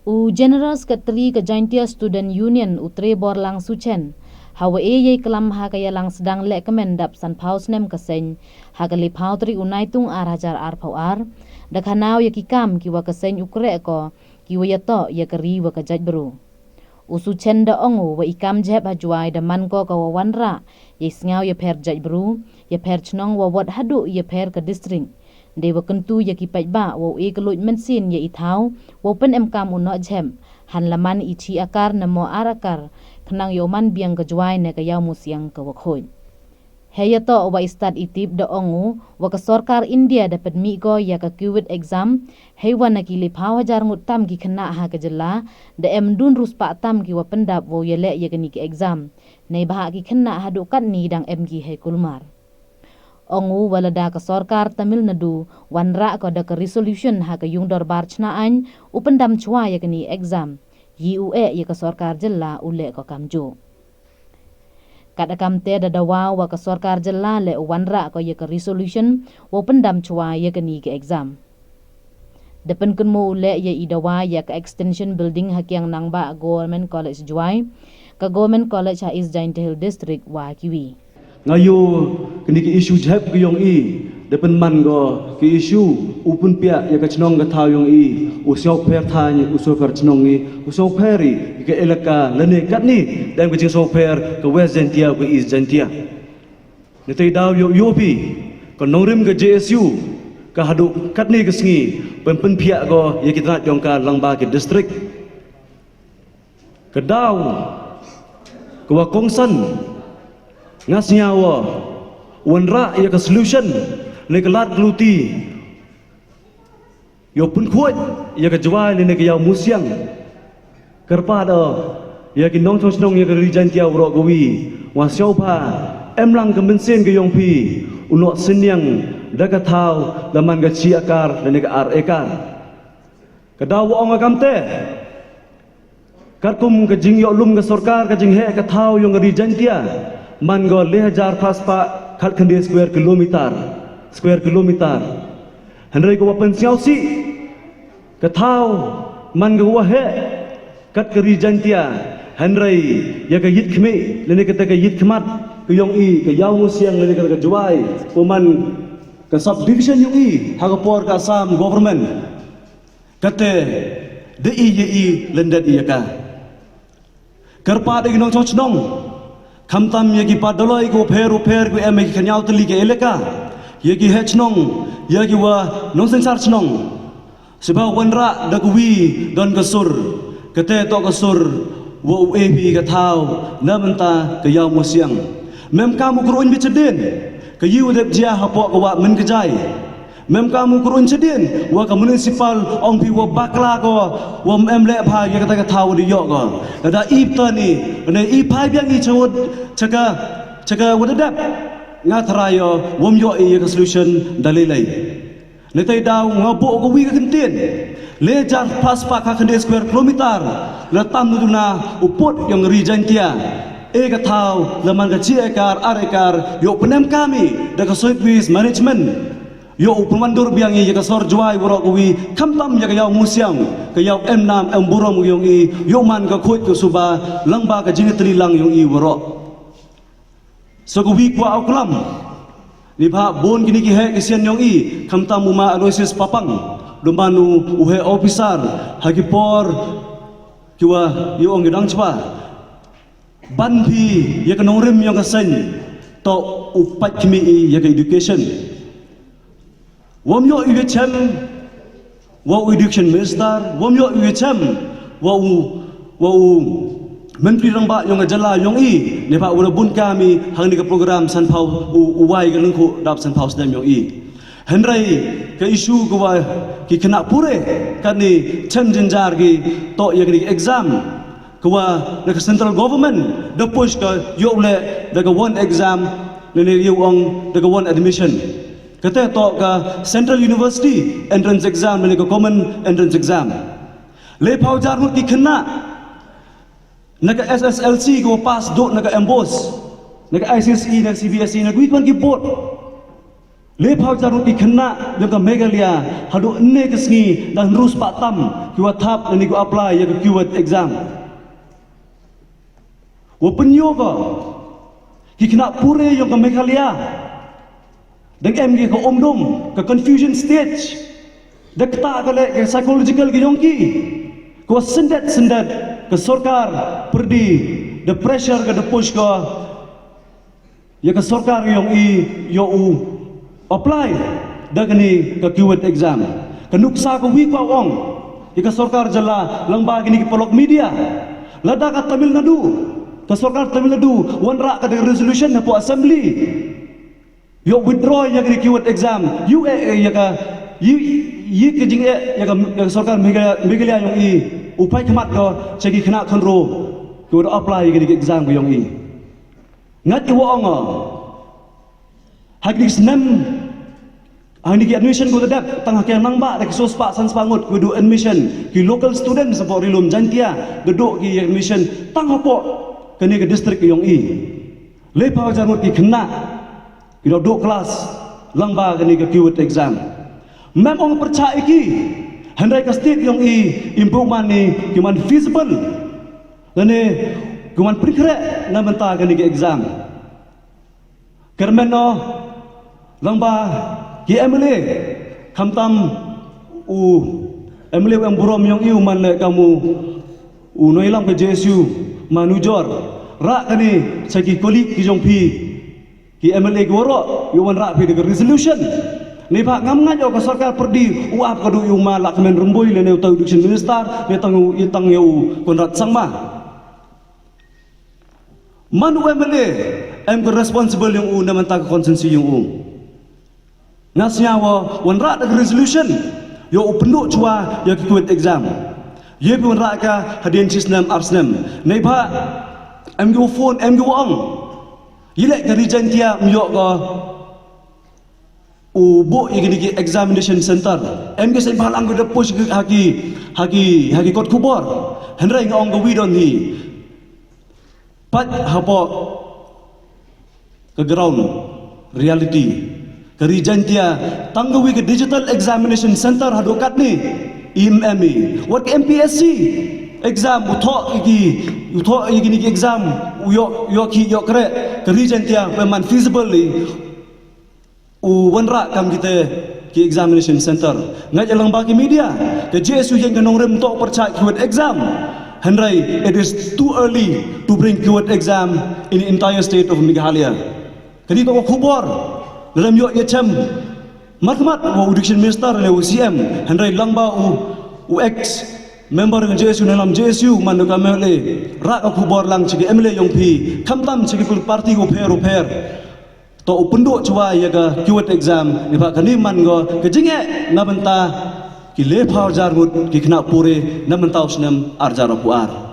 General Secretary ke Jaintia Student Union utre borlang suchen. Hawa ye kelam ha kaya lang sedang lek kemendap san paus nem keseng ha kali pau tri unaitung arajar ar dakhanau ye kikam kiwa keseng ukre ko kiwa ya to ye keri wa kajaj beru. Usuchen da ongu wa ikam jeb hajuai da man ko ka wanra ye sngau ye per jaj beru ye per chnong wa wat hadu ye per ke distrik. Dewa kentu ya kipai ba wo e keluj mensin ya itau wo pen kam uno jem han laman ichi akar namo arakar kenang yoman biang kejuai ne kayau musiang ke wakhoi heya to wa istat itip da ongu wa ka sarkar India dapat mi go ya ka kiwit exam hewa na ki lipau hajar ngut tam ki kena ha ka jela da dun rus pa tam ki wa pendap wo ya le ya ki exam nei bah ki kena hadu kat ni dang ki he kulmar ongu walada ke sarkar Tamil Nadu wanra ko da ke resolution ha ke yung dorbar chnaan upendam chua ya kini exam UA ya ke sarkar jella ule ko kamjo kada kamte da dawa wa ke sarkar jella le wanra ko ya ke resolution upendam chua ya kini ke exam depen kun mo ule ya idawa ya ke extension building ha kyang nangba government college juai ke government college ha is Jaintia Hill district wa kiwi ngayo kini ki isu jeb ki yong i depen man go ki isu upun pia ya ka chnong ga thau yong i usok pher thai usok fer chnong i usok pheri ke elaka lene kat ni dan ke jing sok pher ke west Jaintia ke east Jaintia ne tei daw yo yopi ko nongrim ke JSU ka hadu kat ni ke sngi pen pia go ya kita jong ka langba ke district ke daw ke wa kongsan ngas nyawa wanra ya ke solution le ke lat gluti yo pun kuat ya ke jual le ke yaw musiang kerpa do ya ke nong chong ya ke Jaintia uro gowi wa siau pa lang ke bensin ke yong pi unok senyang da ka thau laman ga chi akar le ke ar ekar ke daw ong akamte kum ke jing yo lum ke sarkar ke jing he ke thau yong ke Jaintia man go 1000 paspa khat khande square kilometer hanrei go pen siau si ka thau man go wa he kat keri Jaintia hanrei ya ka yit khme lene ka ka yit khmat ku yong i ka yaw mu siang lene ka juai ko man ka subdivision yong i ha ka por ka sam government kate de i lendet i ka karpa de ginong chochnong kamtam yagi padoloi ko pher ko eme ki khanyau tli ke eleka yagi hechnong yagi wa non sensar chnong seba wanra dagwi don kasur kate to kasur wo ebi ka thau namanta ke yaw musiang mem kamu kurun biceden ke yu dep jia hapo ko wa men kejai mem kamu kurun cedin wa ka municipal ong pi wa bakla ko wa em le pha ya ka thau di yo ko da ip ta ni ne i phai byang i chod chaka wa da nga thrayo wom yo i ka solution dalilai ne tai daw nga bo ko wi ka kentien le jar pas pa ka khande square kilometer la tam nu na upot yang ri Jaintia e ka thau laman ka chi ekar ar ekar yo penem kami da ka service management yo upamandur biang i ka sor juai woro kuwi kamtam ya ka yaw musiang ka yaw nam burom yong i yo man ka khoi ko suba langba ka jinitli lang yong i woro so kuwi kwa auklam ni bha bon kini ki he kisian yong i kamtam uma aloysius papang domanu uhe officer hagipor kiwa yo ong gedang chpa ban phi ya ka nongrim yong ka sen to upat kimi i ya ka education wom yo UHM wa education minister wom yo UHM wa menteri rangba yong jala yong i ne pa ura bun kami hang ni ka program san phau uwai ka lengku dap san phau sdam yong i henrai ka isu ko wa ki khana pure kan ni chen jinjar ki to ya ki exam ko wa the central government the push ka yo le the one exam ne yo ong the one admission kata to ka Central University entrance exam ni ka common entrance exam le phau jar mu ki khna naga SSLC ko pass do naga emboss naga ICSE naga CBSE naga wit man ki board Lepau jarut di kena dengan Megalia hadu ene kesni dan rus pak tam kiwa thap dan iku apply ya ke keyword exam. Wa penyo ko ki kena pure yang ke Megalia dan MG ke omdom ke confusion stage dak ta kale ke psychological ke yongki ko sendat ke sorkar perdi the pressure ke the push ko ya ke sorkar yang yo u apply dagani ke keyword exam kenuksa ko wi pa ong ika sarkar jala lamba gini ke pelok media lada ka Tamil Nadu ke sarkar Tamil Nadu wanra ka resolution na po assembly yo withdraw ya gini keyword exam UAA ya ka yi ke jing ya ka sarkar Meghalaya yung upay kemat ko segi kena konro ko apply gini ke exam ko yung ngat iwo ong hagis nem Ani ki admission ko dadak tang hakian nangba dak sospa sans pangut ko do admission ki local student support rilum jantia geduk ki admission tang hapo kene ke district yong lepa jangut ki kena ki do kelas langba kene ke keyword exam memang percaya ki handai ka state yong improvement ni ki man feasible lane ki man prikre na menta kene ke exam kermeno langba ki MLA kamtam MLA yang burom yang man kamu noilam ke JSU manujor rak kani sagi kolik ki jongpi ki MLA goro yuan rak pi de resolution ni pak ngam ngajo ke sarkar perdi uap kadu yu malak men remboi le ne utau education minister ne tang yu konrat sangma manu MLA em ke responsible yang na mentang konsensi yang ngasnya wan rak de resolution yo penduk cua ya keyword exam ye pun rak ka hadian sistem arsnem nei ba em go phone em go ong yile ka region tia myo ko bo igini examination center em ge sai balang go de push haki kot kubor henrai ngong go widon hi pat hapo ke ground reality Kerijantia tanggawi ke digital examination center hadokat ni IMME what MPSC exam utho igini exam yo kre kerijantia peman feasibly wanra kam kita ki examination center ngai jalang bagi media ke JSU yang kanong rem tok percaya keyword exam Henry it is too early to bring keyword exam in the entire state of Meghalaya kadi ko khubor dalam yo yacem matmat wa education minister le UCM handai langba UX member ng JSU dalam JSU manu kamele rak aku bor lang cigi MLA yong pi kamtam cigi pul parti go per to upunduk cua ya ga keyword exam ni ba kani man go kejinge na benta ki le phar jarmut ki kena pure na benta usnam arjar puar